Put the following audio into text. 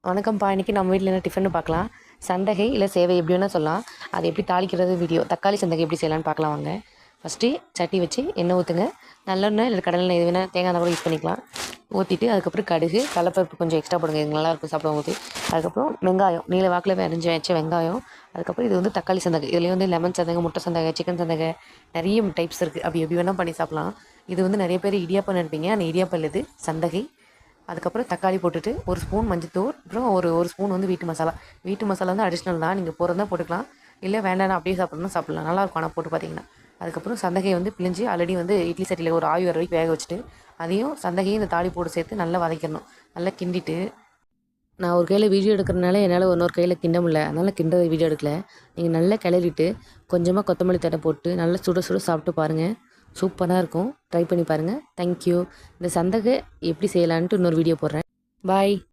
வணக்கம்ப்பா. இன்றைக்கி நம்ம வீட்டில் என்ன டிஃபன்னு பார்க்கலாம். சந்தகை இல்லை சேவை எப்படி வேணால் சொல்லலாம். அது எப்படி தாளிக்கிறது வீடியோ. தக்காளி சந்தகை எப்படி செய்யலான்னு பார்க்கலாம் வாங்க. ஃபஸ்ட்டு சட்டி வச்சு எண்ணெய் ஊற்றுங்க. நல்லெண்ணெய் இல்லை கடலெண்ணெய் எது வேணால் தேங்காய் எண்ணெய் கூட யூஸ் பண்ணிக்கலாம். ஊற்றிட்டு அதுக்கப்புறம் கடுகு கடலப்பருப்பு கொஞ்சம் எக்ஸ்ட்ரா போடுங்க. இது நல்லாயிருக்கும் சாப்பிடும்போது. அதுக்கப்புறம் வெங்காயம் நீல வாக்கில் அரிஞ்சு வச்ச வெங்காயம். அதுக்கப்புறம் இது வந்து தக்காளி சந்தகை. இதுலேயே வந்து லெமன் சந்தகை, முட்டை சந்தகை, சிக்கன் சந்தகை நிறைய டைப்ஸ் இருக்குது. அப்படி எப்படி வேணால் பண்ணி சாப்பிட்லாம். இது வந்து நிறைய பேர் இடியாப்பம் நினைப்பீங்க. ஆனால் இடியாப்பம் இல்லை, இது சந்தகை. அதுக்கப்புறம் தக்காளி போட்டுட்டு ஒரு ஸ்பூன் மஞ்சத்தூள், அப்புறம் ஒரு ஸ்பூன் வந்து வீட்டு மசாலா. வீட்டு மசாலா வந்து அடிஷ்னல் தான், நீங்கள் போகிறதா போட்டுக்கலாம். இல்லை வேண்டாம் அப்படியே சாப்பிட்றதுனா சாப்பிட்லாம், நல்லாயிருக்கும். ஆனால் போட்டு பார்த்தீங்கன்னா அதுக்கப்புறம் சந்தகையை வந்து பிழிஞ்சு ஆல்ரெடி வந்து இட்லி சட்டியில் ஒரு ஆவி வர வரைக்கும் வேக வச்சுட்டு அதையும் சந்தகையும் இந்த தாளி போட்டு சேர்த்து நல்லா வதக்கிடணும். நல்லா கிண்டிட்டு, நான் ஒரு கையில் வீடியோ எடுக்கிறதுனால என்னால் இன்னொரு கையில் கிண்ட முடியல, அதனால் கிண்ட வீடியோ எடுக்கல. நீங்கள் நல்லா கிளறிட்டு கொஞ்சமாக கொத்தமல்லி தட்டை போட்டு நல்லா சுட சுட சாப்பிட்டு பாருங்கள். சூப்பராக இருக்கும். ட்ரை பண்ணி பாருங்கள். தேங்க்யூ. இந்த சந்தகை எப்படி செய்யலான்ட்டு இன்னொரு வீடியோ போடுறேன். பாய்.